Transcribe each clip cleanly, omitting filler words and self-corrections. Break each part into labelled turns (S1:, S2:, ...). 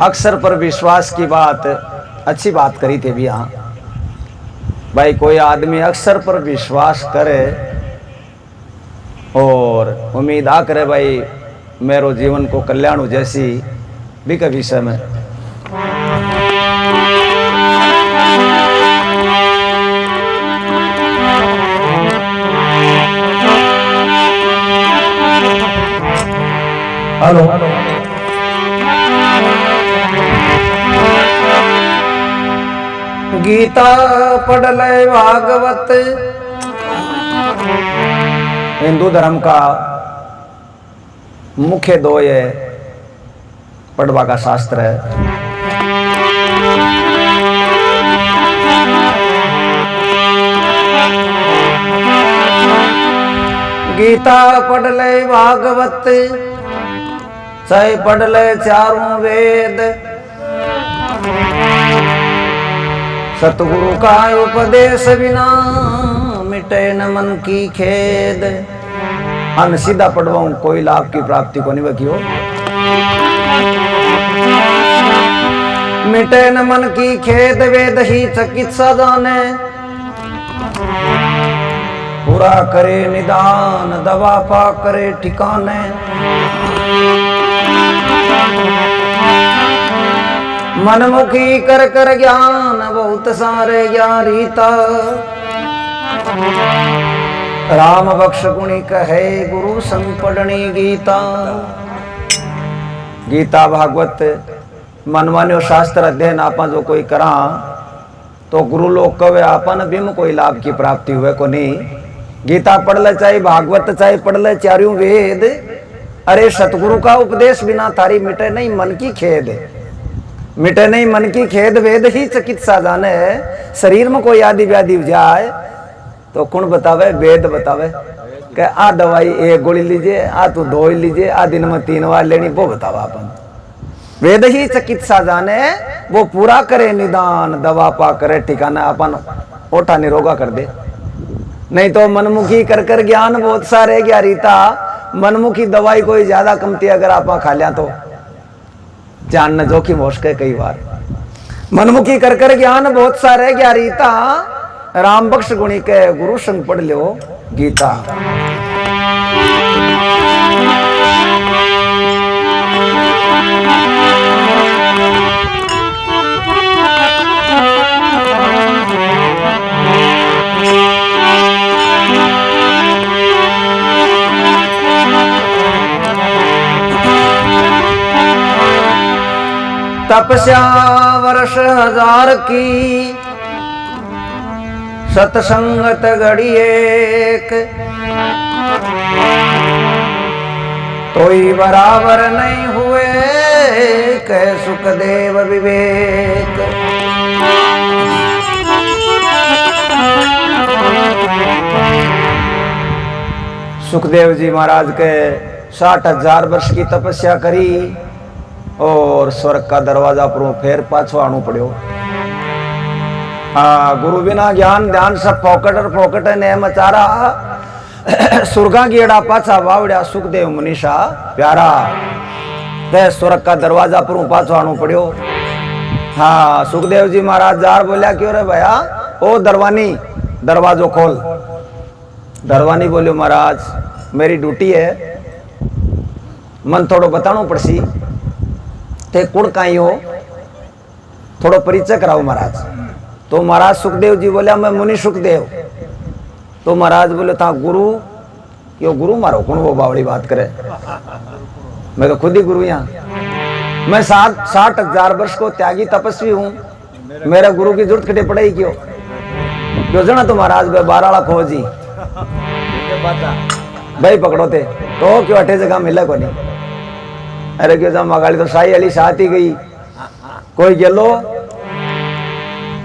S1: अक्षर पर विश्वास की बात अच्छी बात करी थी भी। हाँ भाई, कोई आदमी अक्षर पर विश्वास करे और उम्मीद आ करे भाई मेरो जीवन को कल्याण जैसी भी के विषय में हेलो गीता पढ़ ले भागवत हिंदू धर्म का मुख्य दो ये पढ़वा का शास्त्र है। गीता पढ़ ले भागवत चाहे पढ़ ले चारों वेद, सतगुरु का उपदेश बिना मिटे न मन की खेद। अन सीधा पढ़वाऊं कोई लाभ की प्राप्ति को नहीं बकियो। मिटे न मन की खेद वेद ही चिकित्सा जाने, पूरा करे निदान दवा पा करे ठिकाने। मनमुखी कर कर ज्ञान बहुत सारे ज्ञान रीता, राम बख्श गुणी कहे गुरु संग पढ़नी गीता। गीता भागवत मनमान्यो शास्त्र अध्ययन आपा जो कोई करा तो गुरु लोग कवे आपन बिम कोई लाभ की प्राप्ति हुए को नहीं। गीता पढ़ ले चाहे भागवत चाहे पढ़ ले चारों वेद, अरे सतगुरु का उपदेश बिना तारी मिटे नहीं मन की खेद। मिटे नहीं मन की खेद वेद ही चिकित्सा जाने। शरीर में कोई आदि व्याधि जाए तो कौन बतावे? वेद बतावे कि आ दवाई एक गोली लीजिए, आ तू दो ही लीजिए, आ दिन में 3 बार लेनी, वो बतावा अपन। वेद ही चिकित्सा जाने, वो पूरा करे निदान दवा पा करे ठिकाना, अपन ओठा निरोगा कर दे। नहीं तो मनमुखी कर कर ज्ञान बहुत सारे ज्ञारीता। मनमुखी दवाई कोई ज्यादा कमती अगर आप खा लिया तो जान न जोखिम हो सके कई बार। मनमुखी कर कर ज्ञान बहुत सारे ज्ञारीता, राम बख्श गुणी के गुरु संग पढ़ लो गीता। तपस्या वर्ष 1000 की सत्संगत घड़ी एक, तोई बराबर नहीं हुए कह सुखदेव विवेक। सुखदेव जी महाराज के 60,000 वर्ष की तपस्या करी और स्वर्ग का दरवाजा पर फिर पाछो आनू पड़ो। गुरु बिना ज्ञान ध्यान सब फोकट ने मचारा, सुरगा गेड़ा पाछा वावड़िया सुखदेव मुनीषा प्यारा। ते स्वर्ग का दरवाजा पर पाछो आनू पड़ो। हाँ, सुखदेव जी महाराज जार बोलिया क्यों रे भैया, ओ दरवानी दरवाजो खोल। दरवानी बोलियो महाराज मेरी ड्यूटी है, मन थोड़ो बतानो पड़सी, थे कुड़ काई हो, थोड़ो परिचय कराओ महाराज। तो महाराज सुखदेव जी बोलिया मैं मुनि सुखदेव। तो महाराज बोले था गुरु, यो गुरु मारो कौन वो बावड़ी बात करे, मैं तो खुद ही गुरु यहाँ। मैं 60,000 वर्ष को त्यागी तपस्वी हूँ, मेरा गुरु की जरूरत कटे पड़ेगी क्यों? जो जना तो महाराज बाराला खोजी भाई पकड़ो थे तो क्यों अठे जगह मिले को नहीं। अरे क्यों जब मगाली तो शाही अली साथ ही गई, कोई गेलो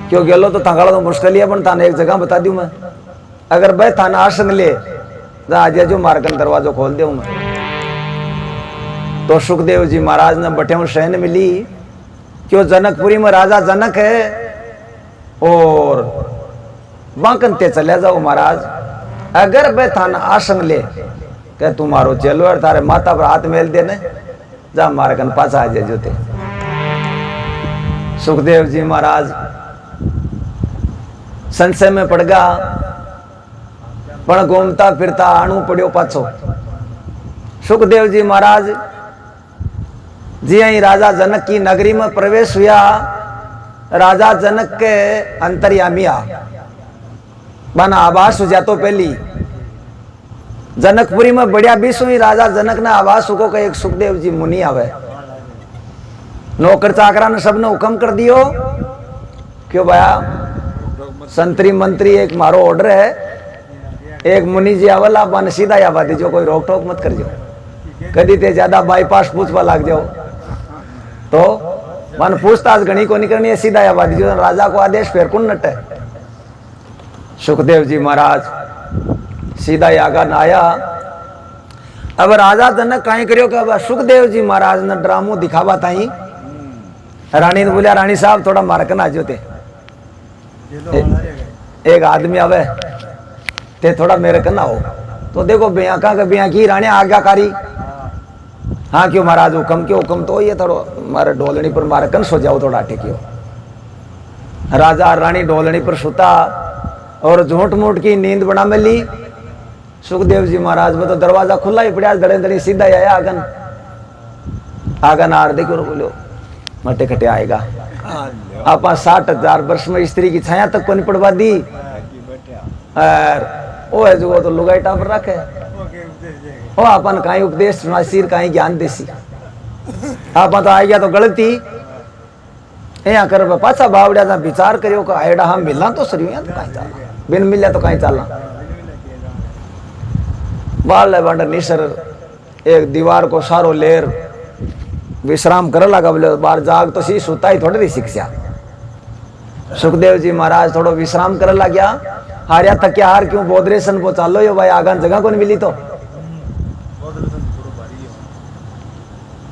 S1: क्यों गेलो तो थकाड़ा तो मुश्किल है, पण थाने एक जगह बता दूं मैं, अगर भाई थाना आसन ले आज जो मारकन दरवाजो खोल दे मैं। तो सुखदेव जी महाराज ने बटे शहन मिली, क्यों जनकपुरी में राजा जनक है और वाकन ते चले जाओ महाराज। अगर भाई थाना आसन ले के तुम्हारो चलो और थारे माता पर हाथ मेल देने जा मारकन पासा आ जाए जोते। सुखदेव जी महाराज संशय में पड़ गया, पण घूमता फिरता आणू पड़ो पाछो। सुखदेव जी महाराज जी ही राजा जनक की नगरी में प्रवेश हुआ। राजा जनक के अंतर्यामी आ बना आवास हो जातो पहली जनकपुरी में बढ़िया बीस हुई। राजा जनक ने आवास को एक सुखदेव जी मुनि आवे। नौकर चाकरा ने सबने हुक्म कर दियो क्यों भया संतरी मंत्री एक मारो ऑर्डर है, एक मुनि जी आवला बन सीधा आवा दीजो, कोई रोक टोक मत करजो, कदी ते ज्यादा बाईपास पूछवा लाग जाओ तो मन पूछताछ घनी को नहीं करनी है, सीधा आवा दीजो। राजा को आदेश फेर कौन नटे। सुखदेव जी महाराज सीधा आगा न आया। अब राजा जनक कहीं करियो कि अब सुखदेव जी महाराज ने ड्रामो दिखावा ताई। रानी ने बोलिया रानी साहब थोड़ा मारकन आ जोते, एक आदमी आवे ते थोड़ा मेरे कन आओ। तो देखो बिया का बिया की रानी आज्ञाकारी। हाँ क्यों महाराज हुक्म क्यों हुक्म तो ये थोड़ा मारे ढोलनी पर मारे कन सो जाओ थोड़ा टेकियो। राजा रानी ढोलनी पर सुता और झूठ मूठ की नींद बना में ली। सुखदेव जी महाराज में तो दरवाजा खुला ही पड़ा, धड़े धड़े सीधा आया आगन। आगन आर देखो बोलो मटे खटे आएगा। आप 60,000 वर्ष में स्त्री की छाया तक को नहीं पड़वा दी। और वो है जो तो लुगाई टापर रखे वो अपन कहीं उपदेश सिर कहीं ज्ञान देसी। आप तो आई गया तो गलती यहाँ कर पाछा बावड़िया था विचार करियो का आयडा हम मिलना तो सरी तो कहीं चलना, बिन मिले तो कहीं चलना। बाल बंड निसर एक दीवार को सारो लेर विश्राम कर लगा। बोले बार जाग तो सी सुता ही थोड़ी शिक्षा। सुखदेव जी महाराज थोड़ो विश्राम कर लग गया। हारिया थकिया हार क्यों बोधरेशन को चालो यो भाई आगान जगह को नहीं मिली। तो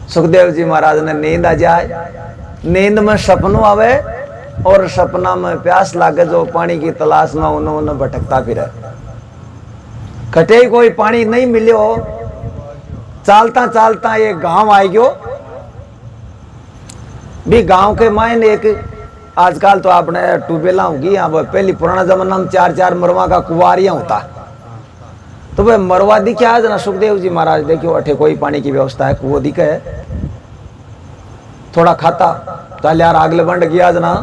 S1: सुखदेव जी महाराज ने नींद आ जाए। नींद में सपनों आवे और सपना में प्यास लागे जो पानी की तलाश में उन्होंने भटकता फिरे। कटे कोई पानी नहीं मिलो। चालता चालता एक गांव आ गयो। भी गांव के मायने एक आजकल तो आपने ट्यूबवेला होगी, अब पहली पुराना जमाना में 4-4 मरवा का कुवारियां होता। तो वह मरवा दिखे आज ना सुखदेव जी महाराज देखियो अठे कोई पानी की व्यवस्था है, कुओं दिखे थोड़ा खाता चल यार आगले बंड गया आज ना।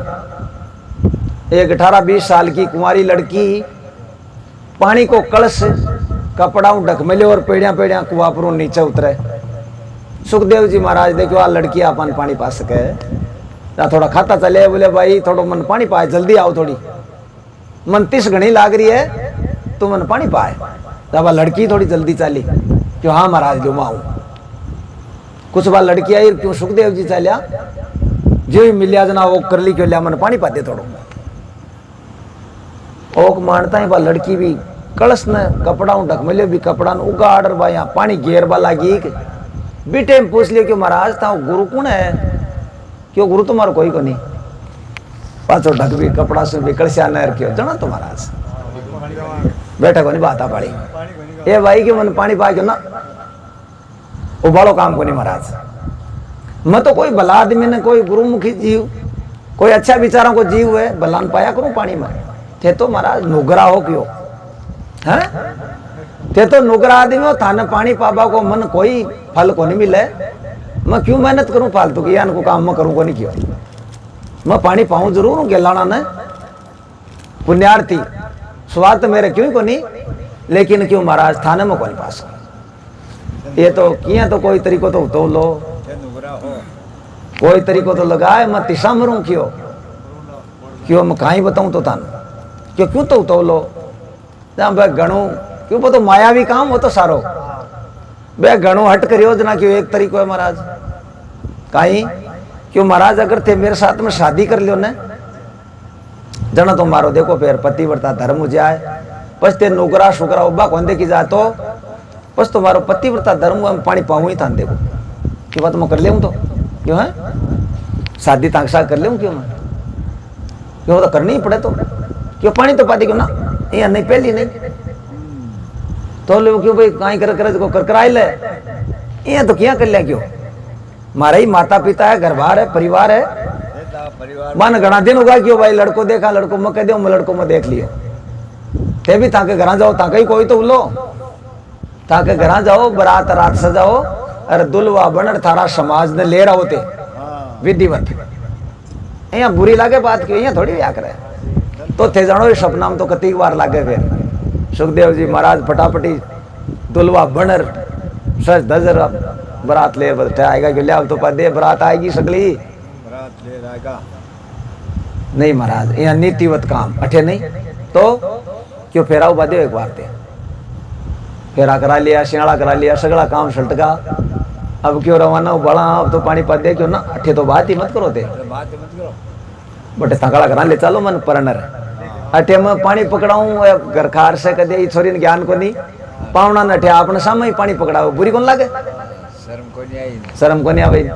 S1: एक 18-20 साल की कुंवारी लड़की पानी को कलश कपड़ा ढक मिले और पेड़िया पेड़िया कुआ पर नीचे उतरे। सुखदेव जी महाराज देखो आ लड़की अपन पानी पा सके ना, थोड़ा खाता चले। बोले भाई थोड़ा मन पानी पाए जल्दी आओ, थोड़ी मन 30 घनी लाग रही है तो मन पानी पाए। तब लड़की थोड़ी जल्दी चली क्यों हाँ महाराज जो माऊ कुछ बार लड़की आई क्यों सुखदेव जी चलिया जो ही मिलिया जना वो कर ली क्यों लिया मन पानी पाते थोड़ो। ओक मानता है लड़की भी कलश ने कपड़ा ढक मिले भी कपड़ा उगाड़ भाई यहाँ पानी घेर बा लागी। बेटे में पूछ लियो क्यों महाराज था गुरु कौन है, क्यों गुरु तुम्हारा कोई को नहीं। पाछो ढक भी कपड़ा से भी कलशा नहर क्यों जना तो महाराज बैठा को नहीं बात पाड़ी ए भाई क्यों मन पानी पा क्यों ना वो बड़ो काम को नहीं महाराज। मैं तो कोई भला आदमी ने कोई गुरुमुखी जीव कोई अच्छा विचारों को जीव है भलान पाया करूं पानी में। थे तो महाराज नुगरा हो क्यों है, थे तो नुगरा आदमी हो थाने पानी पाबा को मन कोई फल को नहीं मिले। मैं क्यों मेहनत करूं फालतू की यान को काम मैं करूं को नहीं क्यों। मैं पानी पाऊं जरूर हूं गेलाना ने पुण्यार्थी स्वार्थ मेरे क्यों को नहीं, लेकिन क्यों महाराज थाने में कौन पास ये तो किया तो कोई तरीको तो लो कोई तरीको तो लगाए। मैं तिशा मरूं क्यों क्यों मैं कहीं बताऊं तो थान क्यों क्यों तो लो भाई गणु क्यों वो तो मायावी काम हो तो सारो बे गणु हट करियो जना क्यों एक तरीको है महाराज कहीं क्यों महाराज अगर थे मेरे साथ में शादी कर लियो ने जना तो मारो देखो फिर पतिव्रता धर्म हो जाए बस ते नुकरा शुकरा उब्बा कौन देखी जाए तो बस तुम्हारो पतिव्रता धर्म में पानी पाऊं ही था देखो कि बात मैं कर ले तो क्यों है शादी ताकसा कर ले क्यों मैं क्यों तो करनी ही पड़े तो क्यों पानी तो पाती क्यों ना ये नहीं पहली नहीं तो लोग क्यों भाई कहीं कर कराई ले ये तो क्या कर लिया क्यों। हमारा ही माता पिता है घर बार है परिवार है मन घना दिन होगा क्यों भाई लड़को देखा लड़को मैं कह दो मैं लड़को में देख लियो ते भी ताके घर जाओ ताके ही कोई तो उलो ताके घर जाओ बरात रात सजाओ अरे दुल्वा बनर थारा समाज ने ले रहा होते विधिवत यहाँ बुरी लागे बात क्यों यहाँ थोड़ी व्या करे तो थे जानो सपना में तो कती बार लागे फिर सुखदेव जी महाराज फटाफटी दुल्वा बनर सच दजर बरात ले आएगा क्यों ले अब तो पदे बरात आएगी सगली
S2: बरात ले आएगा
S1: नहीं महाराज यहाँ नीतिवत काम अठे नहीं तो क्यों फेराओ बादे एक बार थे फेरा करा लिया सियाड़ा करा लिया सगला काम सल्टका अब क्यों रवाना बड़ा अब तो पानी पा दे क्यों ना अठे तो बात ही मत करो थे
S2: बात मत करो
S1: बटे तकड़ा करा ले चलो मन परनर अठे मैं पानी पकड़ाऊं घर खार से कदे छोरी ने ज्ञान को नहीं पावना न अठे आपने सामने ही पानी पकड़ाओ बुरी कौन लागे शर्म को नहीं आई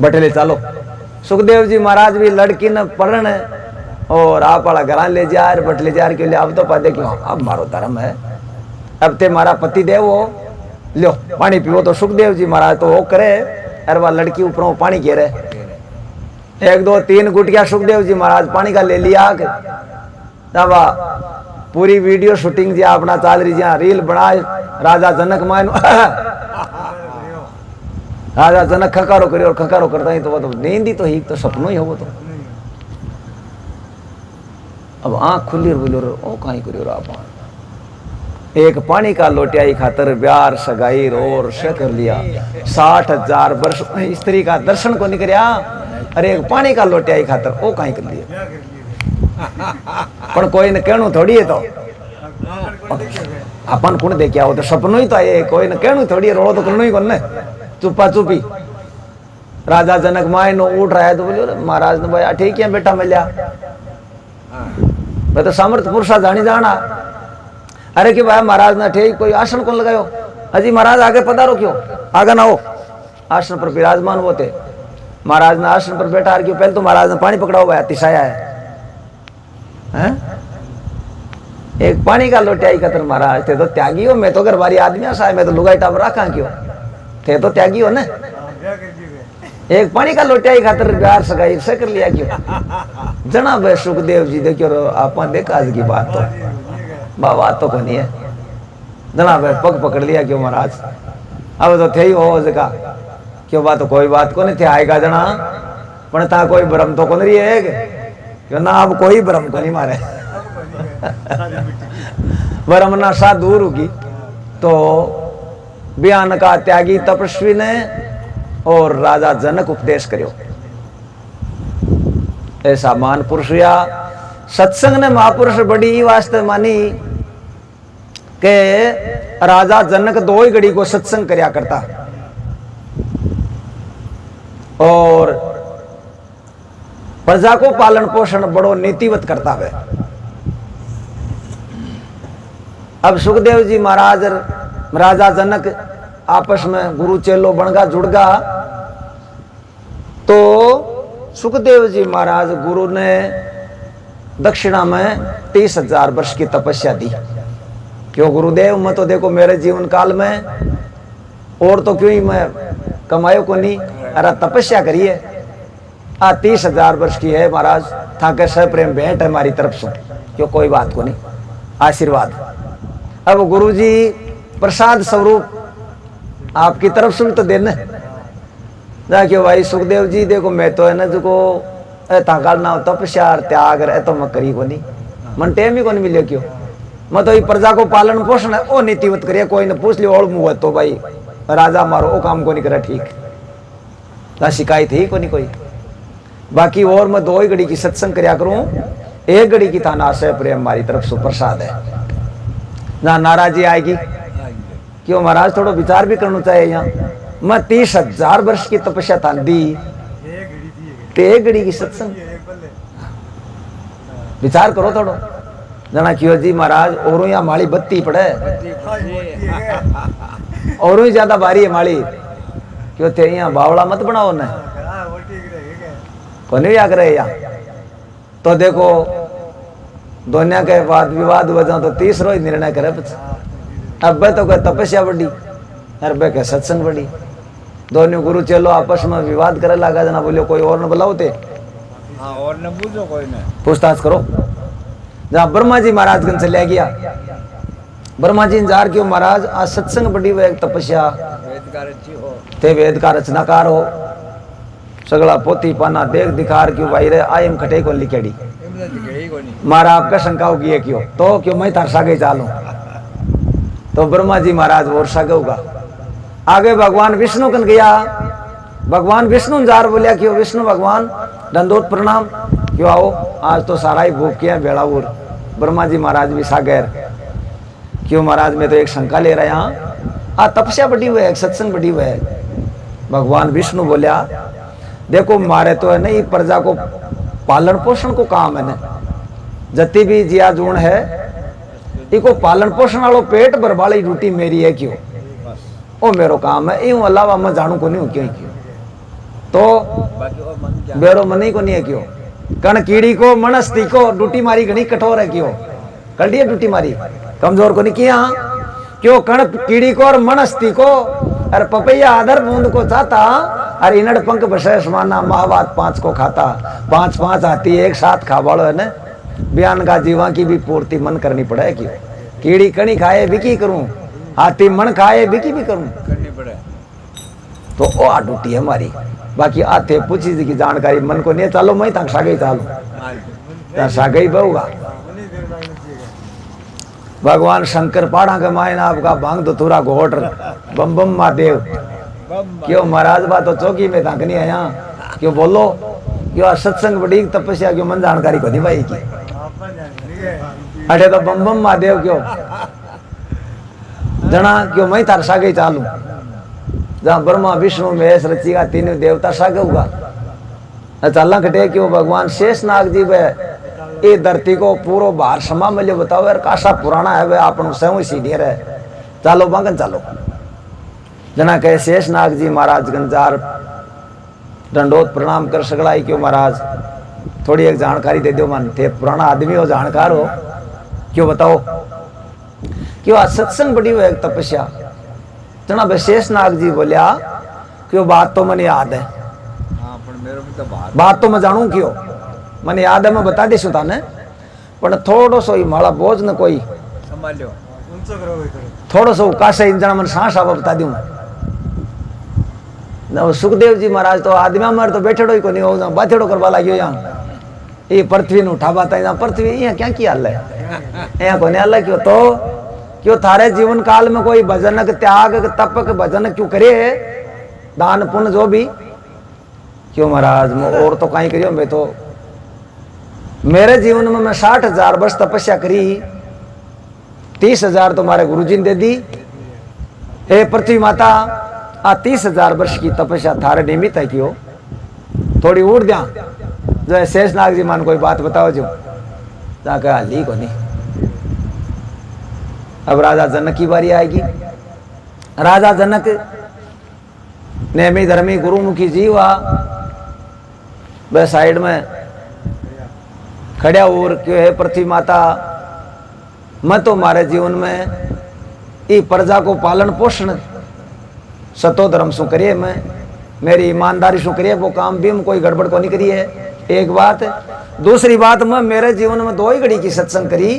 S1: बटे ले चलो सुखदेव जी महाराज भी लड़की न पढ़न और आप वाला घर ले जा बट ले जा क्यों ले अब तो पदे क्यों अब मारो धर्म है अब ते मारा पति देव हो लो पानी पीओ तो सुखदेव जी महाराज तो वो करे अरे वह लड़की ऊपर पानी घेरे एक दो तीन गुटिया सुखदेव जी महाराज पानी का ले लिया तब पूरी वीडियो शूटिंग जी अपना चाल रही जहाँ रील बनाए राजा जनक मान राजा जनक खकारो करे और खकारो करता ही तो वो तो नींद ही तो ही तो सपनों ही हो वो तो अब आंख खुली बोलो ओ कहीं करियो आप एक पानी का लोटियाई खातर ब्यार सगाई और से कर लिया 60,000 वर्ष स्त्री का दर्शन को नहीं करया अरे एक पानी का लोटियाई खातर ओ कहीं कर लिया पर कोई ने कहणु थोड़ी है तो अपन कुण देखिया हो तो सपनों ही तो आए कोई ने कहणु थोड़ी है रो तो करनो ही कोन ने चुपा चुपी राजा जनक माए नो उठ रहा है तो बोलियो महाराज ने भाई ठीक है बेटा मिल्या मैं तो सामर्थ पुरुषा जानी जाना अरे कि भाई महाराज ने ठीक कोई आसन कौन लगायो अजी महाराज आगे पधारो क्यों आगे ना हो आसन पर विराजमान होते महाराज ने आसन पर बैठा क्यों पहले तो महाराज ने पानी पकड़ा हुआ है अतिशाया है एक पानी का लोटियाई खतर महाराज थे तो त्यागी हो मैं तो घर बारी आदमी सा मैं तो लुगाई टाप रखा क्यों थे तो त्यागी हो ना एक पानी का लोटियाई खातर प्यार सगाई से कर लिया क्यों जना भाई सुखदेव जी देखियो आप देखा आज की बात तो बात तो कोनी है जना भाई पग पकड़ लिया क्यों महाराज अब तो थे ही हो जगह क्यों बात तो कोई बात को नहीं थे आएगा जना पर ता कोई भ्रम तो को नहीं है क्यों ना अब कोई भ्रम को नहीं मारे भ्रम ना सा दूर होगी तो बयान का त्यागी तपस्वी ने और राजा जनक उपदेश करियो ऐसा मान पुरुष या सत्संग ने महापुरुष बड़ी वास्ते मानी के राजा जनक दो ही घड़ी को सत्संग करया करता और प्रजा को पालन पोषण बड़ो नीतिवत करता है अब सुखदेव जी महाराज राजा जनक आपस में गुरु चेलो बनगा जुड़गा तो सुखदेव जी महाराज गुरु ने दक्षिणा में 30,000 वर्ष की तपस्या दी क्यों गुरुदेव मैं तो देखो मेरे जीवन काल में और तो क्यों ही मैं कमायो को नहीं अरे तपस्या करिए 30,000 वर्ष की है महाराज थाके सह प्रेम भेंट है हमारी तरफ से क्यों कोई बात को नहीं आशीर्वाद अब गुरुजी प्रसाद स्वरूप आपकी तरफ से भी तो देना जाके भाई सुखदेव जी देखो मैं तो है ना जो ताकाल ना तपस्या त्याग रहे तो मैं करी को नहीं मन टेम ही को नहीं मिले क्यों मैं तो ये प्रजा को पालन पोषण है ओ नीतिवत करिए कोई ने पूछ लियो और मुँह तो भाई राजा मारो ओ काम को नहीं करा ठीक ना शिकायत ही को नहीं कोई बाकी और मैं 2 ही घड़ी की सत्संग करया करूं 1 घड़ी की थाना से प्रेम हमारी तरफ से प्रसाद है ना नाराजी आएगी क्यों महाराज थोड़ा विचार भी करना चाहिए यहाँ मैं 30,000 वर्ष की तपस्या था दी 1 घड़ी की सत्संग विचार करो थोड़ा जना क्यों जी महाराज और यहाँ माली बत्ती पड़े और ही ज्यादा भारी है माली क्यों थे यहाँ बावड़ा मत बनाओ न को नहीं आग रहे यहाँ तो देखो दुनिया के वाद विवाद वजह तो 30 रोज निर्णय करे अब तो कोई तपस्या बड़ी अरबे के सत्संग बड़ी दोनों गुरु चेलो आपस में विवाद करे लगा, जना बोलियो कोई और न बुलाओते,
S2: हाँ और न पूछो कोई ने।
S1: पूछताछ करो। जहाँ ब्रह्मा जी महाराज गन चले गया, ब्रह्मा जी जार क्यों महाराज आज सत्संग बड़ी हुए तपस्या
S2: वेद का रची हो,
S1: ते वेद का रचनाकार हो, सगला पोती पाना देख दिखार क्यों भाई रे आयम खटे को लिखेड़ी,
S2: इमने दिखेगी कोई नहीं।
S1: मारा आपका शंका होगी है क्यों, तो क्यों मैं तार सागे चालू, तो ब्रह्मा जी महाराज और सागे होगा। आगे भगवान विष्णु कन गया, भगवान विष्णु जार बोलिया क्यों विष्णु भगवान दंडोत प्रणाम, क्यों आओ आज तो सारा ही भूख किया बेड़ाउर। ब्रह्मा जी महाराज भी सागर, क्यों महाराज मैं तो एक शंका ले रहा यहाँ, आ तपस्या बड़ी हुई है, सत्संग बड़ी हुई है। भगवान विष्णु बोलिया देखो मारे तो है ना ये प्रजा को पालन पोषण को काम है ना, जति भी जिया जून है इको पालन पोषण वालों पेट भर वाली ड्यूटी मेरी है क्यों, ओ मेरो काम है, यूं अलावा मैं जानू को नहीं हूं क्यों क्यों, तो
S2: बाकी और मन क्या
S1: बेरो मनी को नहीं है क्यों, कण कीड़ी को मनस्ती को ड्यूटी मारी घनी कठोर है क्यों, कर दिया ड्यूटी मारी कमजोर को नहीं किया क्यों, कण कीड़ी को और मनस्ती को अरे पपैया आधर बूंद को चाहता, अरे इनड़ पंख बसे समाना महावात पांच को खाता, पांच पांच आती एक साथ खा वालो है ना, बयान का जीवा की भी पूर्ति मन करनी पड़े क्यों, कीड़ी कणी खाए बिकी करूं, हाथी मन खाए बिकी भी करूं,
S2: करनी पड़े।
S1: तो ओ आ ड्यूटी है हमारी। बाकी आते पूछी जी की जानकारी मन को नहीं, चलो मैं तक सागे चालू सागे ही बहुगा। भगवान शंकर पहाड़ा के मायने आपका भांग तो थोड़ा घोट बम बम महादेव, क्यों महाराज बात तो चौकी में तक नहीं आया, क्यों बोलो क्यों सत्संग बड़ी तपस्या क्यों मन जानकारी को नहीं भाई की, अरे तो बम बम महादेव क्यों जना क्यों मैं तार सागे चालू, जहाँ ब्रह्मा विष्णु महेश रचिका तीनों देवता सागे होगा, चलना कटे क्यों भगवान शेषनाग जी वे ये धरती को पूरा बाहर समा मिले बताओ यार काशा पुराना है वे अपन स्वयं सीनियर है, चालो बंगन चालो। जना कहे शेषनाग जी महाराज गंजार दंडोत प्रणाम कर सकलाई क्यों महाराज थोड़ी एक जानकारी दे दो, मन थे पुराना आदमी हो जानकार हो क्यों बताओ, क्यों आज सत्संग बड़ी हुई तपस्या। जना विशेष नाग जी बोलिया क्यों बात तो मैंने याद है,
S2: हाँ पर मेरे भी तो
S1: बात तो मैं जानू क्यों मैंने याद है, मैं बता दी ताने, पर थोड़ो सो ही माड़ा बोझ न कोई
S2: संभाल लो,
S1: थोड़ो सो कासे इंजना मन सांस आवा बता दूं। ना सुखदेव जी महाराज तो आदमी मर तो बैठेड़ो ही को नहीं हो, बाथेड़ो करवा लाग्यो यहाँ, ये पृथ्वी नु उठावा था पृथ्वी यहाँ क्या किया हाल है, यहाँ को नहीं हाल है क्यों, तो क्यों थारे जीवन काल में कोई भजनक त्याग तपक भजन क्यों करे, दान पुण्य जो भी क्यों महाराज और तो कहीं करियो, मैं तो मेरे जीवन में मैं 60,000 वर्ष तपस्या करी, 30,000 तो हमारे गुरुजी ने दे दी, हे पृथ्वी माता आ 30,000 वर्ष की तपस्या थारे निमित्त है क्यों, थोड़ी उड़ दिया जो है शेषनाग जी मान कोई बात बताओ जो जाकर हाली को नहीं। अब राजा जनक की बारी आएगी, राजा जनक नेमी धर्मी गुरुमुखी जीवा वह साइड में खड़ा और क्यों है पृथ्वी माता, मैं तो हमारे जीवन में ये प्रजा को पालन पोषण सतो धर्म सु करिए, मैं मेरी ईमानदारी सु करिए वो काम भी कोई गड़बड़ को नहीं करी है, एक बात। दूसरी बात मैं मेरे जीवन में 2 ही घड़ी की सत्संग करी,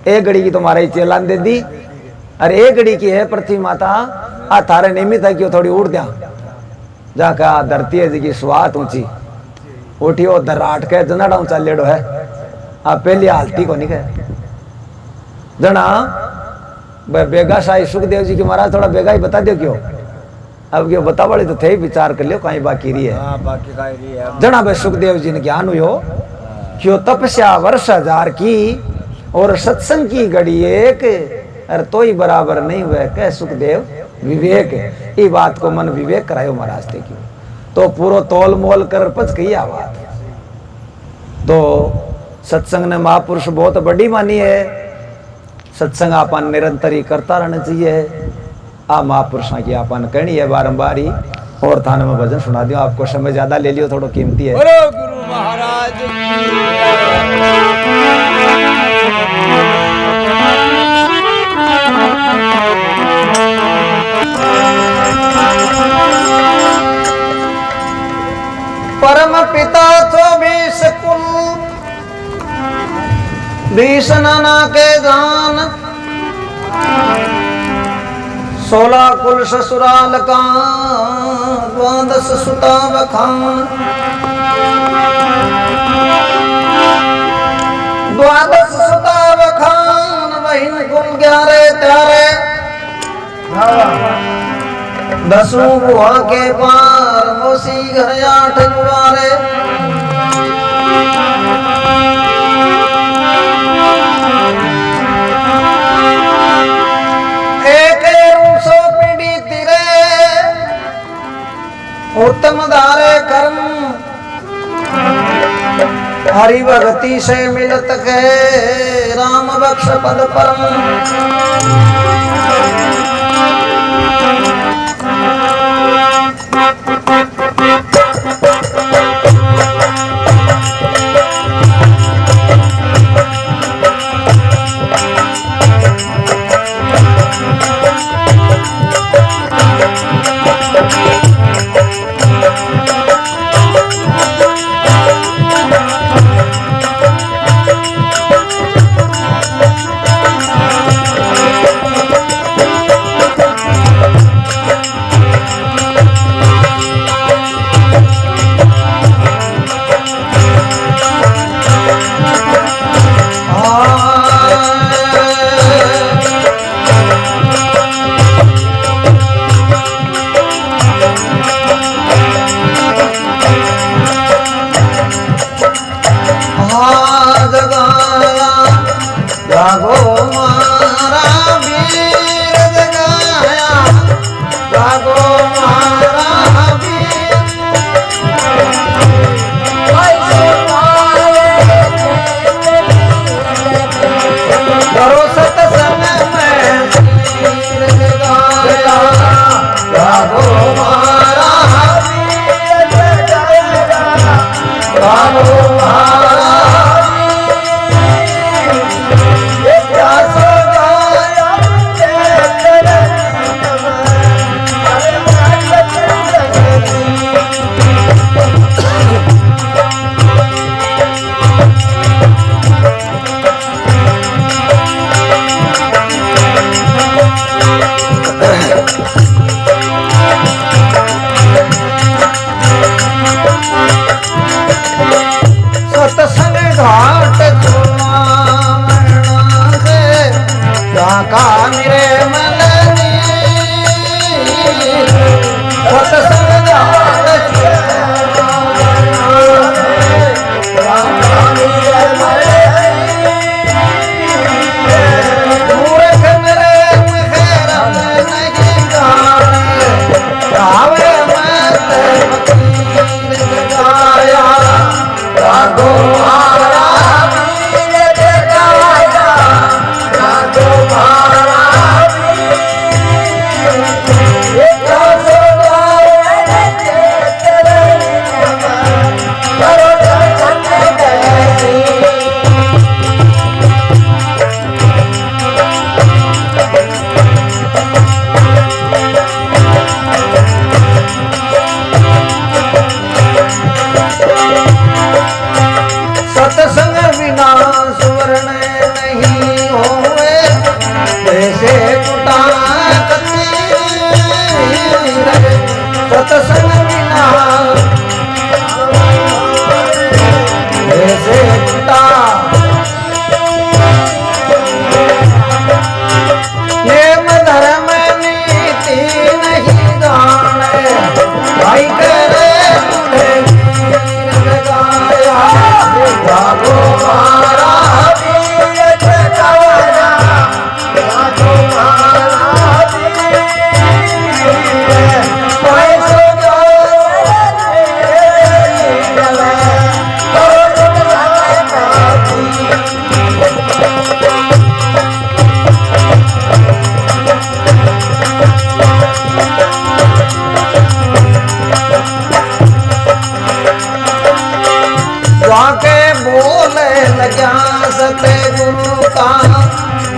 S1: एक घड़ी की तुम्हारा ही चेलान दे दी, अरे एक घड़ी की है पृथ्वी माता आ थारे निमित्त है क्यों थोड़ी उड़ दिया जाका धरती है जी की स्वात ऊंची उठियो दराट के जनड़ा ऊंचा लेड़ो है, आ पहली हालती को नहीं कहे जना बेगा शाही सुखदेव जी की महाराज थोड़ा बेगा ही बता दो क्यों, अब क्यों बता वाले तो थे विचार कर लियो कहीं बाकी रही है,
S2: हाँ बाकी का रही है
S1: जना भाई सुखदेव जी ने ज्ञान हुयो क्यों तपस्या वर्ष 1000 की और सत्संग की घड़ी एक, अरे तो ही बराबर नहीं हुए कह सुखदेव विवेक, ये बात को मन विवेक करायो महाराज थे क्यों, तो पूरा तोल मोल कर पच कही बात। तो सत्संग ने महापुरुष बहुत बड़ी मानी है, सत्संग अपन निरंतर ही करता रहना चाहिए, आ महापुरुषों की अपन कहनी है बारंबार ही, और थाने में भजन सुना दियो, आपको समय ज्यादा ले लियो थोड़ा कीमती है।
S2: बोलो गुरु महाराज की।
S1: कृष्ण के जान 16 कुल ससुराल का 12 सुता बखान 12 सुता बखान बहिन कुल 11 प्यारे 10 बुआ के पार मोसी घर 8 जुआरे उत्तम धारे कर्म हरि भक्ति से मिलत के राम बख्श पद परम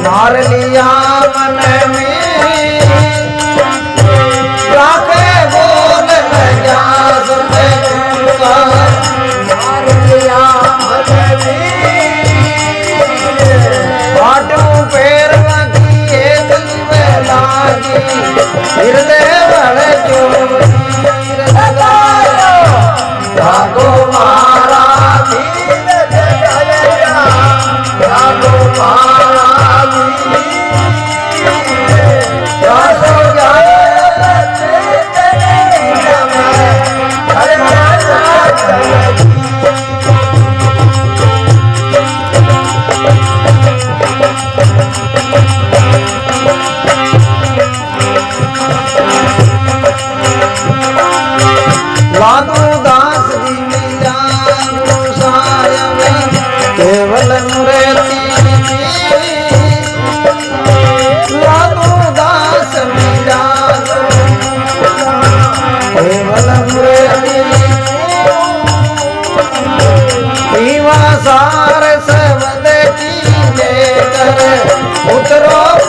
S1: मार लिया मन में जाके बोल लगा सुने मार लिया मन में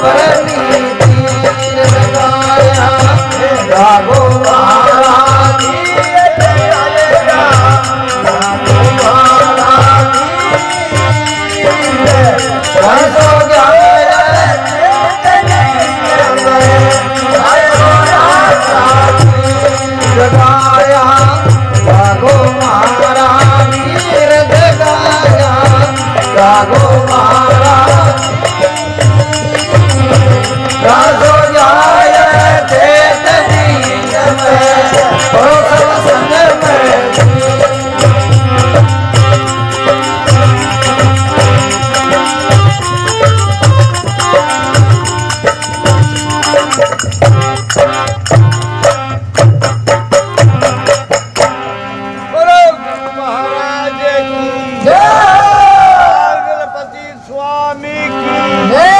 S1: परली तीर लगाया जागो महाराज जगाया जागो महाराज वीर जगाया जागो महाराज राजो जाय चेत दीन में और सत्संग में
S2: बोलो गुरु महाराज की
S1: जय
S2: गणपति स्वामी की
S1: जय